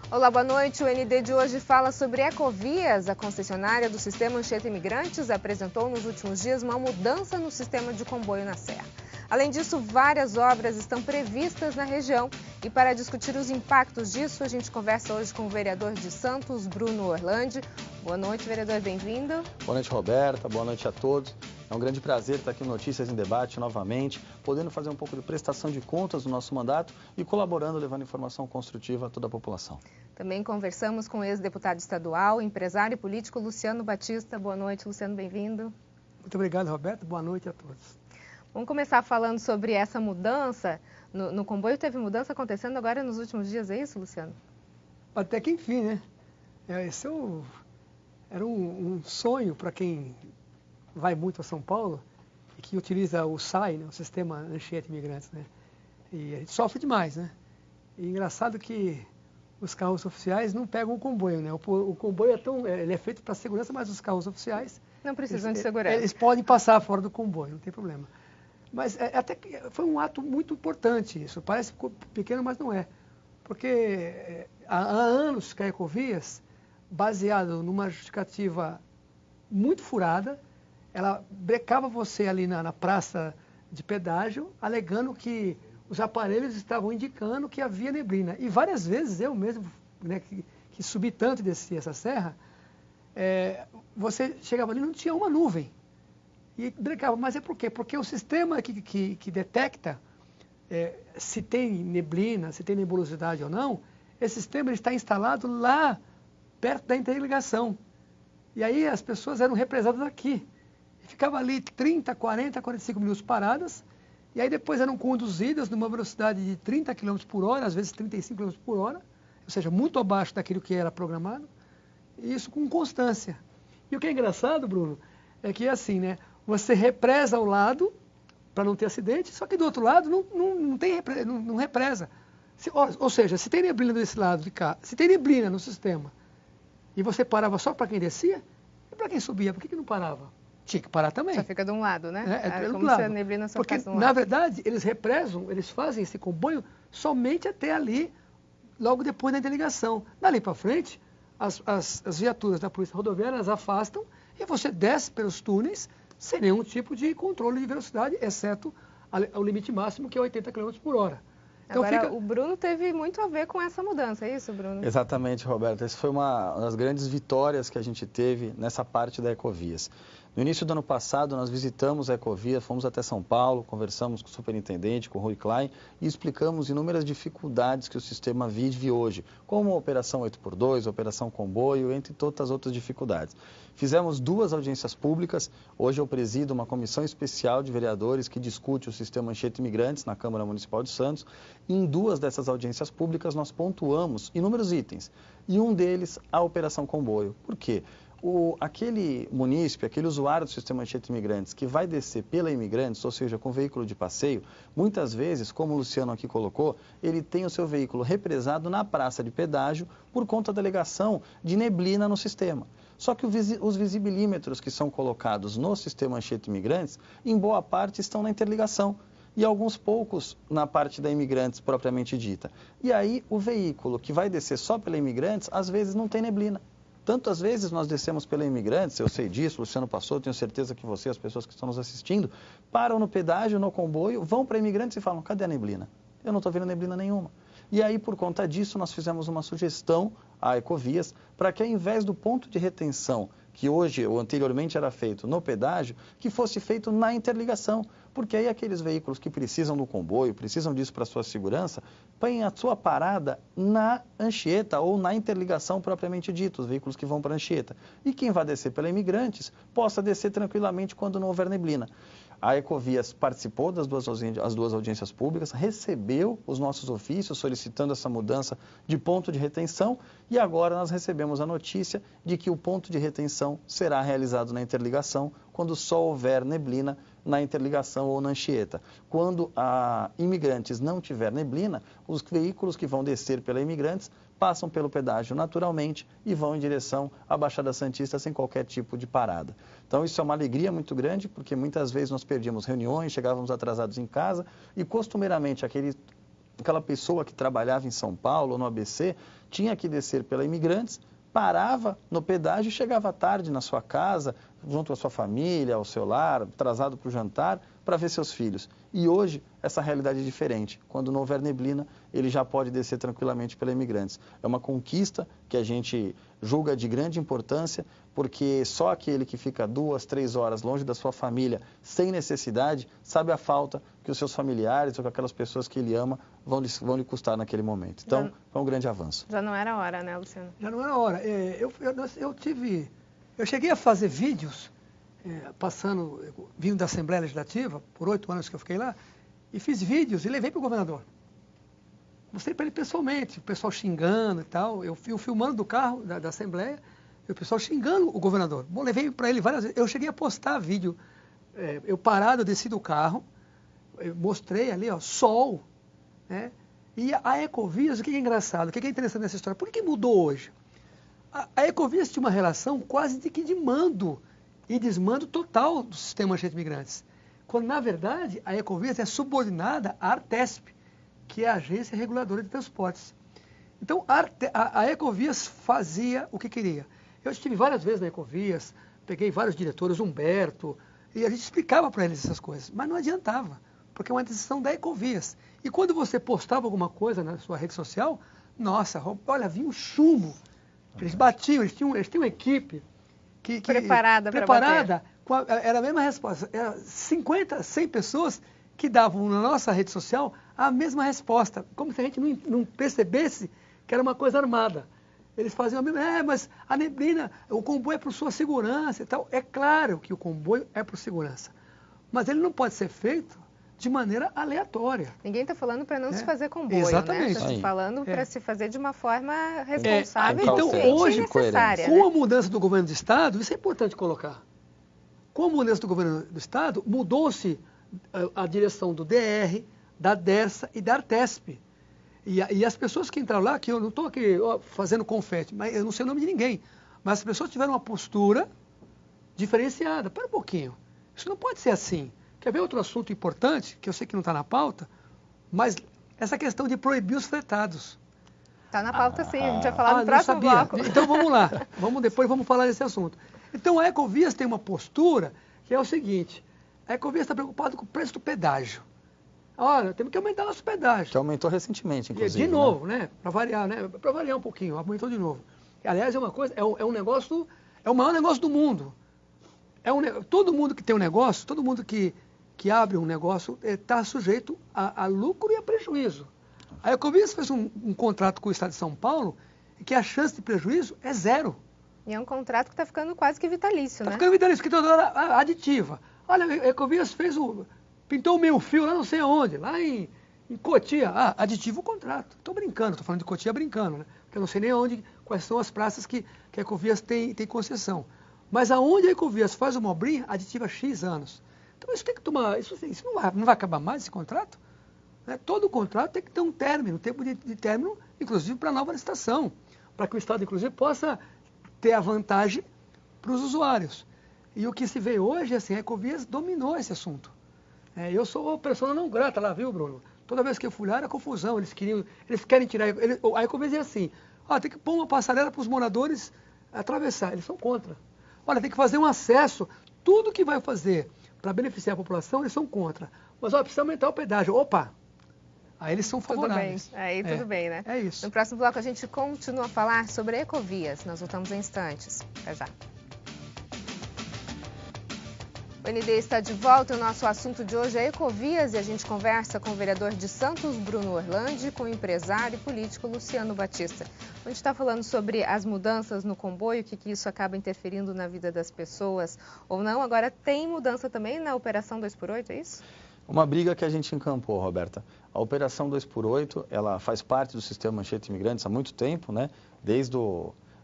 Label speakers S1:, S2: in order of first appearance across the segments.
S1: Olá, boa noite. O ND de hoje fala sobre Ecovias. A concessionária do sistema Anchieta Imigrantes apresentou nos últimos dias uma mudança no sistema de comboio na Serra. Além disso, várias obras estão previstas na região. E para discutir os impactos disso, a gente conversa hoje com o vereador de Santos, Bruno Orlandi. Boa noite, vereador, bem-vindo.
S2: Boa noite, Roberta. Boa noite a todos. É um grande prazer estar aqui no Notícias em Debate novamente, podendo fazer um pouco de prestação de contas do nosso mandato e colaborando, levando informação construtiva a toda a população.
S1: Também conversamos com o ex-deputado estadual, empresário e político Luciano Batista. Boa noite, Luciano, bem-vindo.
S3: Muito obrigado, Roberto. Boa noite a todos.
S1: Vamos começar falando sobre essa mudança. No comboio teve mudança acontecendo agora nos últimos dias, é isso, Luciano?
S3: Até que enfim, né? Esse era um sonho para quem vai muito a São Paulo e que utiliza o SAI, né, o Sistema Anchieta Imigrantes, né? E a gente sofre demais, né? E engraçado que os carros oficiais não pegam o comboio, né? O comboio ele é feito para segurança, mas os carros oficiais
S1: não precisam de segurança.
S3: Eles podem passar fora do comboio, não tem problema. Mas até que foi um ato muito importante isso. Parece pequeno, mas não é. Porque há anos que a Ecovias, baseado numa justificativa muito furada, ela brecava você ali na praça de pedágio, alegando que os aparelhos estavam indicando que havia neblina. E várias vezes eu mesmo, né, que subi tanto e desci essa serra, você chegava ali e não tinha uma nuvem. E brecava, mas é por quê? Porque o sistema que detecta se tem neblina, se tem nebulosidade ou não, esse sistema está instalado lá perto da interligação. E aí as pessoas eram represadas aqui. Ficava ali 30, 40, 45 minutos paradas, e aí depois eram conduzidas numa velocidade de 30 km por hora, às vezes 35 km por hora, ou seja, muito abaixo daquilo que era programado, e isso com constância. E o que é engraçado, Bruno, é que assim, né, você represa ao lado para não ter acidente, só que do outro lado não represa. Ou seja, se tem neblina desse lado de cá, se tem neblina no sistema, e você parava só para quem descia, e para quem subia, por que não parava? Tinha que parar também.
S1: Só fica de um lado, né?
S3: É
S1: como se a neblina só ficasse de um lado.
S3: Na verdade, eles represam, eles fazem esse comboio somente até ali, logo depois da interligação. Dali para frente, as viaturas da Polícia Rodoviária, elas afastam e você desce pelos túneis sem nenhum tipo de controle de velocidade, exceto o limite máximo, que é 80 km por hora.
S1: Então, agora, o Bruno teve muito a ver com essa mudança, é isso, Bruno?
S2: Exatamente, Roberto. Essa foi uma das grandes vitórias que a gente teve nessa parte da Ecovias. No início do ano passado, nós visitamos a Ecovia, fomos até São Paulo, conversamos com o superintendente, com o Rui Klein, e explicamos inúmeras dificuldades que o sistema vive hoje, como a Operação 8x2, a Operação Comboio, entre tantas outras dificuldades. Fizemos 2 audiências públicas, hoje eu presido uma comissão especial de vereadores que discute o sistema Anchieta Imigrantes na Câmara Municipal de Santos. E em 2 dessas audiências públicas nós pontuamos inúmeros itens, e um deles a Operação Comboio. Por quê? Aquele munícipe, aquele usuário do sistema Anchieta Imigrantes que vai descer pela Imigrantes, ou seja, com veículo de passeio, muitas vezes, como o Luciano aqui colocou, ele tem o seu veículo represado na praça de pedágio por conta da alegação de neblina no sistema. Só que os visibilímetros que são colocados no sistema Anchieta Imigrantes, em boa parte estão na interligação, e alguns poucos na parte da Imigrantes propriamente dita. E aí o veículo que vai descer só pela Imigrantes, às vezes não tem neblina. Tantas vezes nós descemos pela Imigrantes, eu sei disso, o Luciano passou, tenho certeza que você, as pessoas que estão nos assistindo, param no pedágio, no comboio, vão para Imigrantes e falam, cadê a neblina? Eu não estou vendo neblina nenhuma. E aí, por conta disso, nós fizemos uma sugestão à Ecovias para que, ao invés do ponto de retenção, que hoje ou anteriormente era feito no pedágio, que fosse feito na interligação. Porque aí aqueles veículos que precisam do comboio, precisam disso para a sua segurança, põem a sua parada na Anchieta ou na interligação propriamente dita, os veículos que vão para a Anchieta. E quem vai descer pela Imigrantes, possa descer tranquilamente quando não houver neblina. A Ecovias participou das 2 audiências públicas, recebeu os nossos ofícios solicitando essa mudança de ponto de retenção e agora nós recebemos a notícia de que o ponto de retenção será realizado na interligação quando só houver neblina na interligação ou na Anchieta. Quando a Imigrantes não tiver neblina, os veículos que vão descer pela Imigrantes passam pelo pedágio naturalmente e vão em direção à Baixada Santista sem qualquer tipo de parada. Então isso é uma alegria muito grande, porque muitas vezes nós perdíamos reuniões, chegávamos atrasados em casa e costumeiramente aquele aquela pessoa que trabalhava em São Paulo ou no ABC tinha que descer pela Imigrantes, parava no pedágio e chegava tarde na sua casa, junto à sua família, ao seu lar, atrasado para o jantar, para ver seus filhos. E hoje, essa realidade é diferente. Quando não houver neblina, ele já pode descer tranquilamente pela Imigrantes. É uma conquista que a gente julga de grande importância, porque só aquele que fica 2, 3 horas longe da sua família, sem necessidade, sabe a falta que os seus familiares ou que aquelas pessoas que ele ama vão lhe custar naquele momento. Então, foi um grande avanço.
S1: Já não era hora, né, Luciano?
S3: Já não era hora. Eu cheguei a fazer vídeos, vindo da Assembleia Legislativa, por 8 anos que eu fiquei lá, e fiz vídeos e levei para o governador. Mostrei para ele pessoalmente, o pessoal xingando e tal, eu filmando do carro da Assembleia, e o pessoal xingando o governador. Bom, levei para ele várias vezes, eu cheguei a postar vídeo, eu parado, eu desci do carro, eu mostrei ali, ó, sol, né? E a Ecovias, o que é engraçado, o que é interessante nessa história, por que mudou hoje? A Ecovias tinha uma relação quase de mando e desmando total do sistema Anchieta Imigrantes, quando, na verdade, a Ecovias é subordinada à Artesp, que é a Agência Reguladora de Transportes. Então, a Ecovias fazia o que queria. Eu estive várias vezes na Ecovias, peguei vários diretores, Humberto, e a gente explicava para eles essas coisas, mas não adiantava, porque é uma decisão da Ecovias. E quando você postava alguma coisa na sua rede social, nossa, olha, vinha um chumbo. Eles batiam, eles tinham uma equipe
S1: preparada,
S3: era a mesma resposta. Era 50, 100 pessoas que davam na nossa rede social a mesma resposta, como se a gente não percebesse que era uma coisa armada. Eles faziam a mesma, mas a neblina, o comboio é para sua segurança e tal. É claro que o comboio é para segurança, mas ele não pode ser feito de maneira aleatória.
S1: Ninguém está falando para não se fazer comboio,
S3: exatamente,
S1: né? Está se falando para se fazer de uma forma responsável
S3: então,
S1: e
S3: hoje,
S1: necessária.
S3: Com a mudança do governo do Estado, isso é importante colocar. Com a mudança do governo do Estado, mudou-se a direção do DR, da DERSA e da Artesp. E as pessoas que entraram lá, que eu não estou aqui fazendo confete, mas eu não sei o nome de ninguém, mas as pessoas tiveram uma postura diferenciada. Espera um pouquinho, isso não pode ser assim. Quer ver outro assunto importante, que eu sei que não está na pauta, mas essa questão de proibir os fretados.
S1: Está na pauta sim, a gente vai falar no próximo bloco.
S3: Então vamos lá, depois vamos falar desse assunto. Então a Ecovias tem uma postura que é o seguinte, a Ecovias está preocupada com o preço do pedágio. Olha, temos que aumentar nosso pedágio.
S2: Que aumentou recentemente, inclusive.
S3: De novo, né? Para variar, né? Para variar um pouquinho, aumentou de novo. Aliás, é uma coisa, é um negócio, é o maior negócio do mundo. Todo mundo que tem um negócio, todo mundo que abre um negócio está sujeito a lucro e a prejuízo. A Ecovias fez um contrato com o Estado de São Paulo e que a chance de prejuízo é 0.
S1: E é um contrato que está ficando quase que vitalício, né?
S3: Está ficando vitalício, porque toda hora aditiva. Olha, a Ecovias pintou o meio fio lá não sei aonde, lá em Cotia. Aditiva o contrato. Estou brincando, estou falando de Cotia brincando, né? Porque eu não sei nem quais são as praças que a Ecovias tem concessão. Mas aonde a Ecovias faz uma obrinha, aditiva X anos. Então isso tem que tomar, isso não vai acabar mais esse contrato? Né? Todo contrato tem que ter um término, tempo de término, inclusive para a nova licitação, para que o Estado, inclusive, possa ter a vantagem para os usuários. E o que se vê hoje, assim, a Ecovias dominou esse assunto. Eu sou persona não grata lá, viu, Bruno? Toda vez que eu fui lá era confusão, eles querem tirar, a Ecovias é assim, tem que pôr uma passarela para os moradores atravessar, eles são contra. Olha, tem que fazer um acesso, tudo que vai fazer para beneficiar a população, eles são contra. Mas, precisa aumentar o pedágio. Opa! Aí eles são favoráveis.
S1: Tudo bem. Aí tudo bem, né?
S3: É isso.
S1: No próximo bloco a gente continua a falar sobre Ecovias. Nós voltamos em instantes. Até já. O ND está de volta. O nosso assunto de hoje é Ecovias e a gente conversa com o vereador de Santos, Bruno Orlandi, com o empresário e político Luciano Batista. A gente está falando sobre as mudanças no comboio, o que isso acaba interferindo na vida das pessoas ou não. Agora tem mudança também na Operação 2x8, é isso?
S2: Uma briga que a gente encampou, Roberta. A Operação 2x8, ela faz parte do sistema Anchieta Imigrantes há muito tempo, né? Desde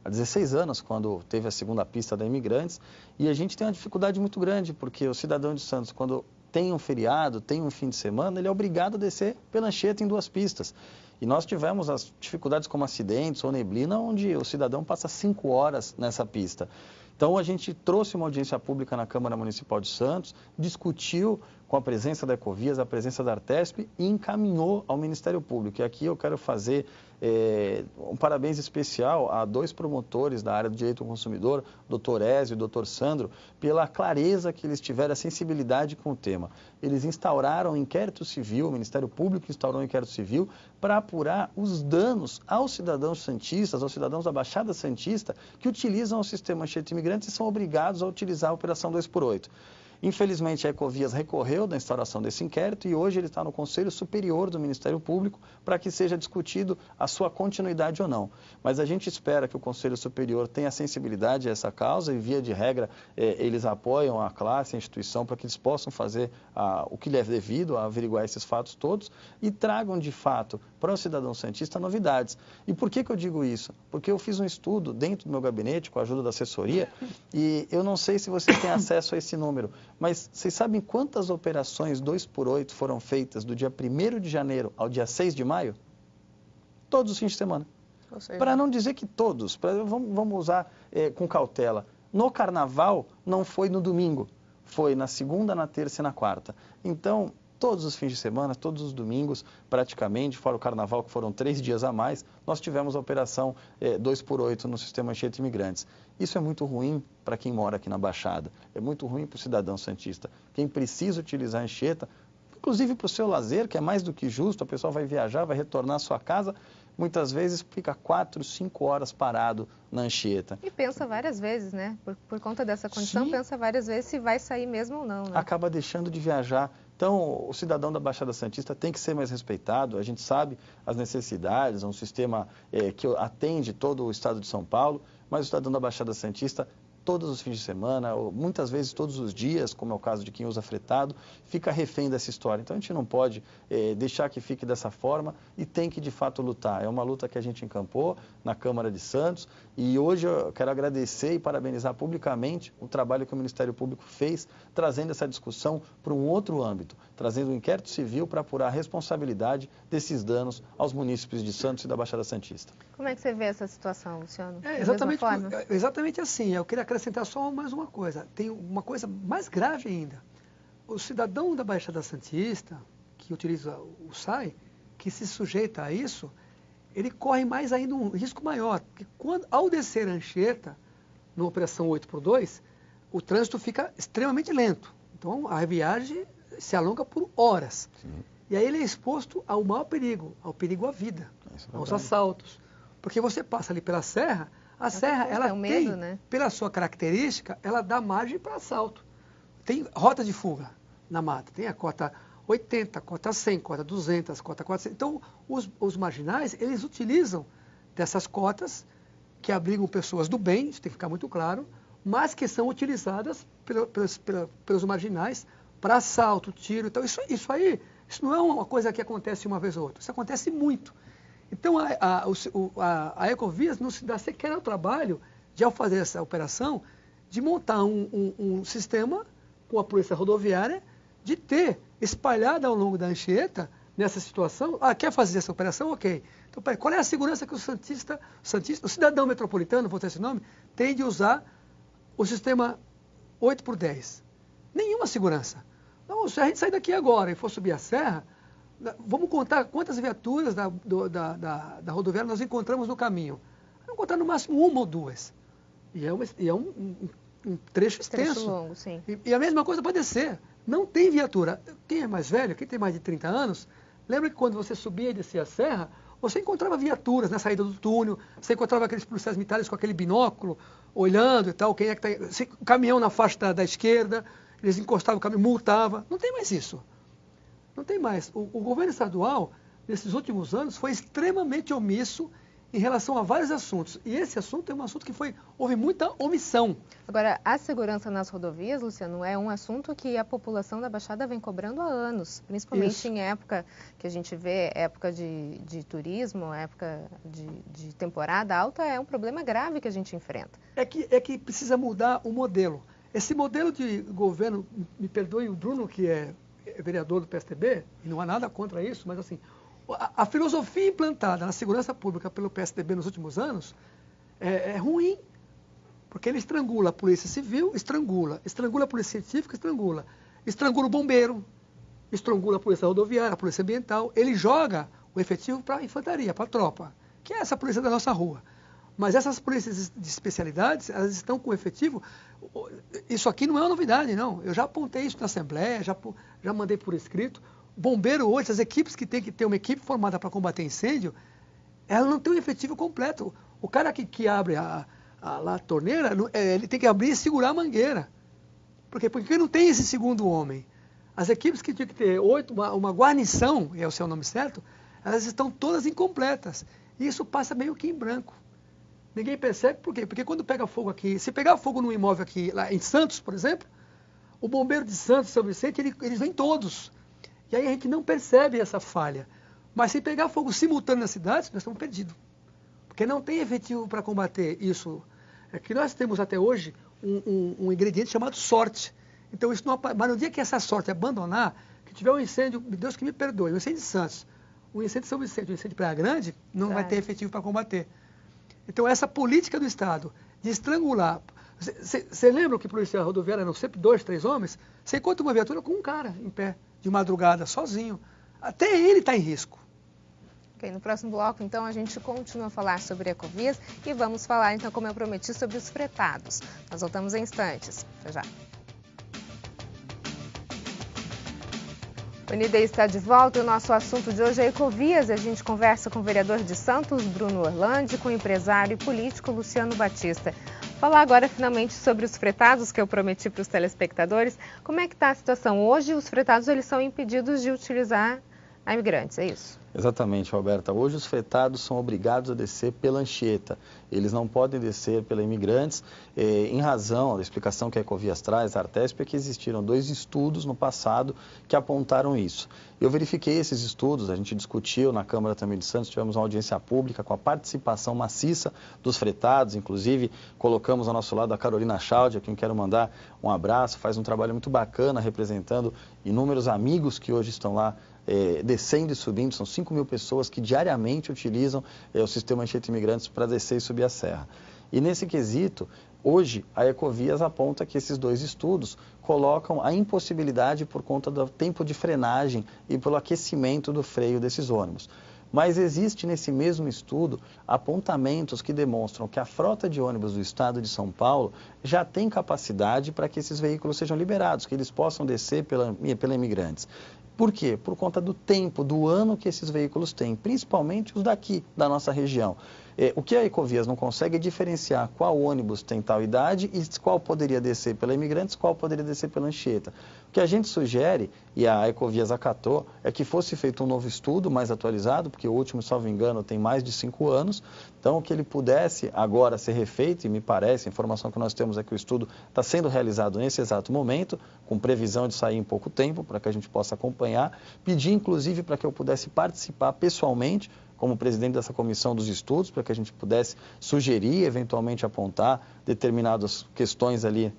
S2: há 16 anos, quando teve a segunda pista da Imigrantes, e a gente tem uma dificuldade muito grande, porque o cidadão de Santos, quando tem um feriado, tem um fim de semana, ele é obrigado a descer pela Anchieta em 2 pistas. E nós tivemos as dificuldades como acidentes ou neblina, onde o cidadão passa 5 horas nessa pista. Então, a gente trouxe uma audiência pública na Câmara Municipal de Santos, discutiu com a presença da Ecovias, a presença da Artesp, e encaminhou ao Ministério Público. E aqui eu quero fazer um parabéns especial a 2 promotores da área do direito ao consumidor, o Dr. Ézio e o Dr. Sandro, pela clareza que eles tiveram, a sensibilidade com o tema. Eles instauraram um inquérito civil, o Ministério Público instaurou um inquérito civil para apurar os danos aos cidadãos santistas, aos cidadãos da Baixada Santista, que utilizam o sistema Anchieta Imigrantes e são obrigados a utilizar a Operação 2x8. Infelizmente, a Ecovias recorreu da instauração desse inquérito e hoje ele está no Conselho Superior do Ministério Público para que seja discutido a sua continuidade ou não. Mas a gente espera que o Conselho Superior tenha sensibilidade a essa causa e, via de regra, eles apoiam a classe, a instituição, para que eles possam fazer o que lhe é devido a averiguar esses fatos todos e tragam, de fato, para o cidadão santista novidades. E por que eu digo isso? Porque eu fiz um estudo dentro do meu gabinete, com a ajuda da assessoria, e eu não sei se vocês têm acesso a esse número, mas vocês sabem quantas operações 2x8 foram feitas do dia 1º de janeiro ao dia 6 de maio? Todos os fins de semana. Para não dizer que todos, vamos usar com cautela. No carnaval não foi no domingo, foi na segunda, na terça e na quarta. Então, todos os fins de semana, todos os domingos, praticamente, fora o carnaval, que foram 3 dias a mais, nós tivemos a operação 2x8 no sistema Anchieta Imigrantes. Isso é muito ruim para quem mora aqui na Baixada, é muito ruim para o cidadão santista. Quem precisa utilizar a Anchieta, inclusive para o seu lazer, que é mais do que justo, a pessoa vai viajar, vai retornar à sua casa, muitas vezes fica 4, 5 horas parado na Anchieta.
S1: E pensa várias vezes, né? Por conta dessa condição, pensa várias vezes se vai sair mesmo ou não, né?
S2: Acaba deixando de viajar. Então, o cidadão da Baixada Santista tem que ser mais respeitado. A gente sabe as necessidades, é um sistema que atende todo o estado de São Paulo, mas o cidadão da Baixada Santista, todos os fins de semana, ou muitas vezes todos os dias, como é o caso de quem usa fretado, fica refém dessa história. Então, a gente não pode deixar que fique dessa forma e tem que, de fato, lutar. É uma luta que a gente encampou na Câmara de Santos e hoje eu quero agradecer e parabenizar publicamente o trabalho que o Ministério Público fez, trazendo essa discussão para um outro âmbito, trazendo um inquérito civil para apurar a responsabilidade desses danos aos munícipes de Santos e da Baixada Santista.
S1: Como é que você vê essa situação, Luciano?
S3: Exatamente assim. Eu queria acrescentar só mais uma coisa. Tem uma coisa mais grave ainda. O cidadão da Baixada Santista, que utiliza o SAI, que se sujeita a isso, ele corre mais ainda um risco maior. Porque ao descer a Anchieta, na operação 8x2, o trânsito fica extremamente lento. Então, a viagem se alonga por horas. Sim. E aí ele é exposto ao maior perigo, ao perigo à vida, aos assaltos. Porque você passa ali pela serra, a serra, ela tem, medo, né? Pela sua característica, ela dá margem para assalto. Tem rota de fuga na mata, tem a cota 80, cota 100, cota 200, cota 400. Então, os marginais, eles utilizam dessas cotas que abrigam pessoas do bem, isso tem que ficar muito claro, mas que são utilizadas pelos marginais para assalto, tiro. Então, isso não é uma coisa que acontece uma vez ou outra, isso acontece muito. Então, a Ecovias não se dá sequer ao trabalho de, ao fazer essa operação, de montar um sistema com a polícia rodoviária, de ter espalhado ao longo da Anchieta, nessa situação, quer fazer essa operação? Ok. Então, qual é a segurança que o cidadão metropolitano, vou ter esse nome, tem de usar o sistema 8x10? Nenhuma segurança. Então, se a gente sair daqui agora e for subir a serra, vamos contar quantas viaturas da rodoviária nós encontramos no caminho. Vamos encontrar no máximo 1 ou 2. E é um trecho extenso.
S1: Trecho longo, sim.
S3: E a mesma coisa para descer. Não tem viatura. Quem é mais velho, quem tem mais de 30 anos, lembra que quando você subia e descia a serra, você encontrava viaturas na saída do túnel, você encontrava aqueles policiais militares com aquele binóculo, olhando e tal, quem é que está... O caminhão na faixa da esquerda, eles encostavam o caminhão, multavam. Não tem mais isso. Não tem mais. O governo estadual, nesses últimos anos, foi extremamente omisso em relação a vários assuntos. E esse assunto é um assunto que houve muita omissão.
S1: Agora, a segurança nas rodovias, Luciano, é um assunto que a população da Baixada vem cobrando há anos, principalmente em época que a gente vê, época de turismo, época de temporada alta, é um problema grave que a gente enfrenta.
S3: É que precisa mudar o modelo. Esse modelo de governo, me perdoe o Bruno, que é vereador do PSDB, e não há nada contra isso, mas assim, a filosofia implantada na segurança pública pelo PSDB nos últimos anos é ruim, porque ele estrangula a polícia civil, estrangula a polícia científica, estrangula o bombeiro, estrangula a polícia rodoviária, a polícia ambiental, ele joga o efetivo para a infantaria, para a tropa, que é essa polícia da nossa rua. Mas essas polícias de especialidades, elas estão com efetivo. Isso aqui não é uma novidade, não. Eu já apontei isso na Assembleia, já mandei por escrito. Bombeiro hoje, as equipes que tem que ter uma equipe formada para combater incêndio, ela não tem um efetivo completo. O cara que abre a torneira, ele tem que abrir e segurar a mangueira. Por quê? Porque não tem esse segundo homem. As equipes que tinham que ter uma guarnição, é o seu nome certo, elas estão todas incompletas. E isso passa meio que em branco. Ninguém percebe por quê? Porque quando pega fogo aqui, se pegar fogo num imóvel aqui, lá em Santos, por exemplo, o bombeiro de Santos, São Vicente, eles vêm todos. E aí a gente não percebe essa falha. Mas se pegar fogo simultâneo nas cidades, nós estamos perdidos. Porque não tem efetivo para combater isso. É que nós temos até hoje um ingrediente chamado sorte. Então, isso não, mas no dia que essa sorte abandonar, que tiver um incêndio, Deus que me perdoe, um incêndio de Santos, um incêndio de São Vicente, um incêndio de Praia Grande, não vai ter efetivo para combater. Então, essa política do Estado de estrangular... Você lembra que a polícia rodoviária eram sempre 2, 3 homens? Você encontra uma viatura com um cara em pé, de madrugada, sozinho. Até ele está em risco.
S1: Ok, no próximo bloco, então, a gente continua a falar sobre Ecovias e vamos falar, então, como eu prometi, sobre os fretados. Nós voltamos em instantes. Até já. O ND está de volta e o nosso assunto de hoje é Ecovias. A gente conversa com o vereador de Santos, Bruno Orlandi, com o empresário e político Luciano Batista. Falar agora finalmente sobre os fretados que eu prometi para os telespectadores. Como é que está a situação? Hoje os fretados eles são impedidos de utilizar a imigrantes, é isso?
S2: Exatamente, Roberta. Hoje os fretados são obrigados a descer pela Anchieta. Eles não podem descer pela Imigrantes, em razão da explicação que a Ecovias traz, a Artesp, é que existiram 2 estudos no passado que apontaram isso. Eu verifiquei esses estudos, a gente discutiu na Câmara também de Santos, tivemos uma audiência pública com a participação maciça dos fretados, inclusive colocamos ao nosso lado a Carolina Chaldi, a quem quero mandar um abraço, faz um trabalho muito bacana representando inúmeros amigos que hoje estão lá descendo e subindo. São 5.000 pessoas que diariamente utilizam o sistema Anchieta Imigrantes para descer e subir a serra. E nesse quesito, hoje a Ecovias aponta que esses 2 estudos colocam a impossibilidade por conta do tempo de frenagem e pelo aquecimento do freio desses ônibus. Mas existe nesse mesmo estudo apontamentos que demonstram que a frota de ônibus do estado de São Paulo já tem capacidade para que esses veículos sejam liberados, que eles possam descer pela Imigrantes. Por quê? Por conta do tempo, do ano que esses veículos têm, principalmente os daqui, da nossa região. O que a Ecovias não consegue é diferenciar qual ônibus tem tal idade e qual poderia descer pela Imigrantes, qual poderia descer pela Anchieta. O que a gente sugere, e a Ecovias acatou, é que fosse feito um novo estudo mais atualizado, porque o último, salvo engano, tem mais de 5 anos, então que ele pudesse agora ser refeito, e me parece, a informação que nós temos é que o estudo está sendo realizado nesse exato momento, com previsão de sair em pouco tempo, para que a gente possa acompanhar, pedir inclusive para que eu pudesse participar pessoalmente, como presidente dessa comissão dos estudos, para que a gente pudesse sugerir, eventualmente apontar determinadas questões ali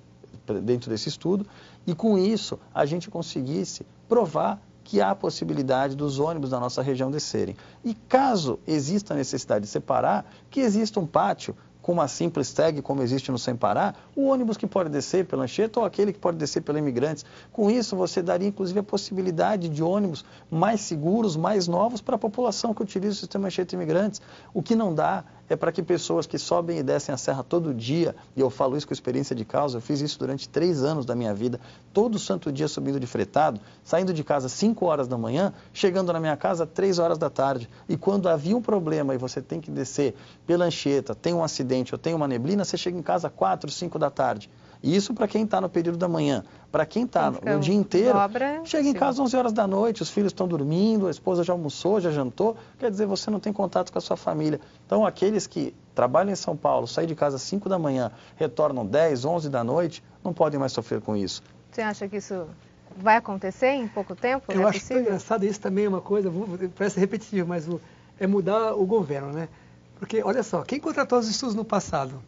S2: dentro desse estudo, e com isso a gente conseguisse provar que há possibilidade dos ônibus da nossa região descerem. E caso exista a necessidade de separar, que exista um pátio com uma simples tag, como existe no Sem Parar, o ônibus que pode descer pela Anchieta ou aquele que pode descer pela Imigrantes. Com isso, você daria, inclusive, a possibilidade de ônibus mais seguros, mais novos para a população que utiliza o sistema Anchieta Imigrantes. O que não dá é para que pessoas que sobem e descem a serra todo dia, e eu falo isso com experiência de causa, eu fiz isso durante 3 anos da minha vida, todo santo dia subindo de fretado, saindo de casa às 5 horas da manhã, chegando na minha casa às 3 horas da tarde. E quando havia um problema e você tem que descer pela Anchieta, tem um acidente ou tem uma neblina, você chega em casa às 4, 5 da tarde. E isso para quem está no período da manhã. Para quem está no dia inteiro, chega em casa às 11 horas da noite, os filhos estão dormindo, a esposa já almoçou, já jantou, quer dizer, você não tem contato com a sua família. Então, aqueles que trabalham em São Paulo, saem de casa às 5 da manhã, retornam 10, 11 da noite, não podem mais sofrer com isso.
S1: Você acha que isso vai acontecer em pouco tempo?
S3: Eu acho que é engraçado, isso também é uma coisa, parece repetitivo, mas é mudar o governo, né? Porque, olha só, quem contratou os estudos no passado?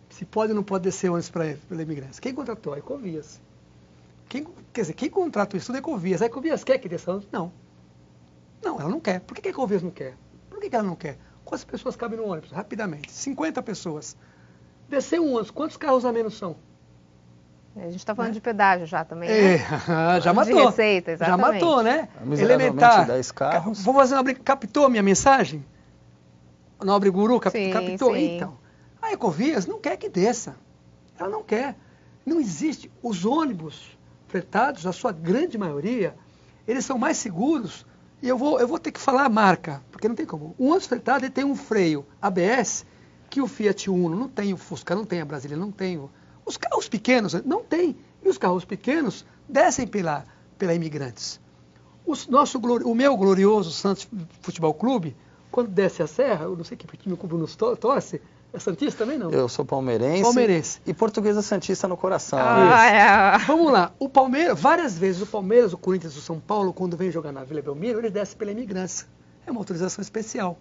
S3: Se pode ou não pode descer ônibus pela Imigrantes? Quem contratou? A Ecovias. Quer dizer, quem contrata o estudo é a Ecovias. A Ecovias quer que desça ônibus? Não. Não, ela não quer. Por que a Ecovias não quer? Por que ela não quer? Quantas pessoas cabem no ônibus? Rapidamente. 50 pessoas. Descer um ônibus, quantos carros a menos são?
S1: A gente está falando de pedágio já também, né?
S3: Já matou.
S1: De receita, exatamente.
S3: Já matou, né?
S2: Elementar. 10 carros.
S3: Vou fazer uma brincadeira. Captou a minha mensagem? O nobre guru captou?
S1: Sim.
S3: Então, a Ecovias não quer que desça. Ela não quer. Não existe. Os ônibus fretados, a sua grande maioria, eles são mais seguros. E eu vou ter que falar a marca, porque não tem como. Um ônibus fretado ele tem um freio ABS que o Fiat Uno não tem, o Fusca não tem, a Brasília não tem. Os carros pequenos não tem. E os carros pequenos descem pela Imigrantes. O meu glorioso Santos Futebol Clube, quando desce a serra, eu não sei que time o Bruno torce, é Santista também não?
S2: Eu sou palmeirense.
S3: Palmeirense.
S2: E Portuguesa Santista no coração.
S3: Vamos lá. O Palmeiras, várias vezes o Palmeiras, o Corinthians, o São Paulo, quando vem jogar na Vila Belmiro, eles descem pela Imigrantes. É uma autorização especial.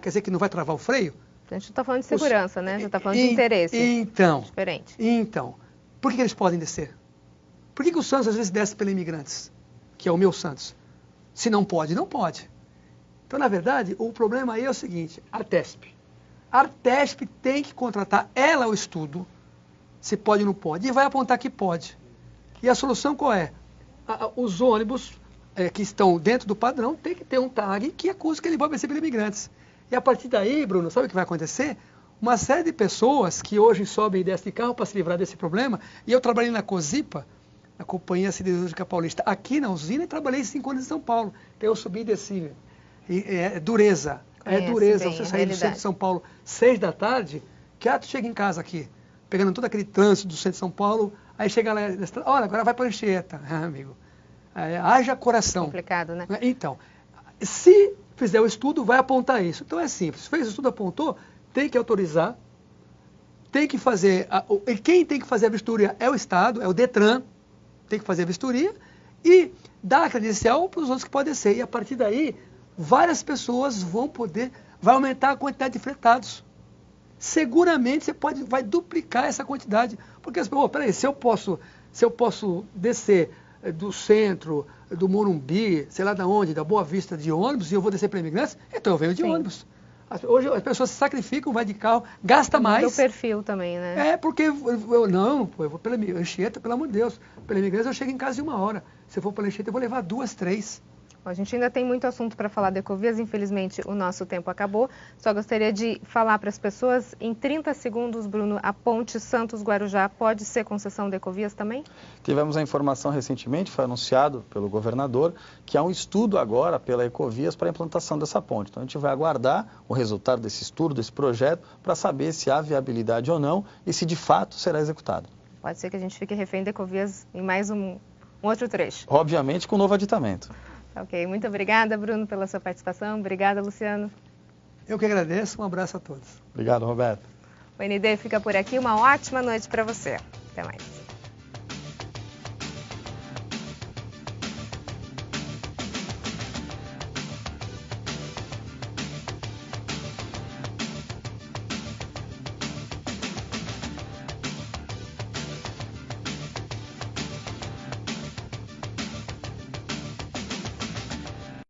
S3: Quer dizer que não vai travar o freio?
S1: A gente não está falando de segurança, né? A gente está falando de interesse.
S3: Então.
S1: Diferente.
S3: Então. Por que eles podem descer? Por que o Santos às vezes desce pela Imigrantes? Que é o meu Santos. Se não pode, não pode. Então, na verdade, o problema aí é o seguinte. A Artesp tem que contratar ela o estudo, se pode ou não pode, e vai apontar que pode. E a solução qual é? Os ônibus que estão dentro do padrão tem que ter um tag que acusa que ele vai vencer pelos imigrantes. E a partir daí, Bruno, sabe o que vai acontecer? Uma série de pessoas que hoje sobem e descem de carro para se livrar desse problema, e eu trabalhei na COSIPA, na Companhia Siderúrgica Paulista, aqui na usina, e trabalhei 5 anos em São Paulo. Então eu subi e desci. É dureza. É dureza. Você sair do centro de São Paulo 6 da tarde, que tu chega em casa aqui, pegando todo aquele trânsito do centro de São Paulo, aí chega lá, olha, agora vai para Anchieta, amigo. Haja coração.
S1: Complicado, né?
S3: Então, se fizer o estudo, vai apontar isso. Então é simples. Fez o estudo, apontou, tem que autorizar, tem que fazer. Quem tem que fazer a vistoria é o Estado, é o Detran, tem que fazer a vistoria e dar a credencial para os outros que podem ser. E a partir daí, várias pessoas vai aumentar a quantidade de fretados. Seguramente você vai duplicar essa quantidade. Porque, peraí, se eu posso descer do centro, do Morumbi, sei lá de onde, da Boa Vista de ônibus, e eu vou descer para Imigrantes, então eu venho de ônibus. Hoje as pessoas se sacrificam, vai de carro, gasta mais.
S1: O perfil também, né?
S3: Porque eu vou pela Anchieta, pelo amor de Deus. Pela Imigrantes eu chego em casa em 1 hora. Se eu for pela Anchieta, eu vou levar 2, 3.
S1: A gente ainda tem muito assunto para falar da Ecovias, infelizmente o nosso tempo acabou. Só gostaria de falar para as pessoas, em 30 segundos, Bruno, a ponte Santos-Guarujá pode ser concessão da Ecovias também? Tivemos
S2: a informação recentemente, foi anunciado pelo governador, que há um estudo agora pela Ecovias para a implantação dessa ponte. Então a gente vai aguardar o resultado desse estudo, desse projeto, para saber se há viabilidade ou não e se de fato será executado.
S1: Pode ser que a gente fique refém da Ecovias em mais um outro trecho.
S2: Obviamente com novo aditamento.
S1: Ok, muito obrigada, Bruno, pela sua participação. Obrigada, Luciano.
S3: Eu que agradeço. Um abraço a todos.
S2: Obrigado, Roberto.
S1: O ND fica por aqui. Uma ótima noite para você. Até mais.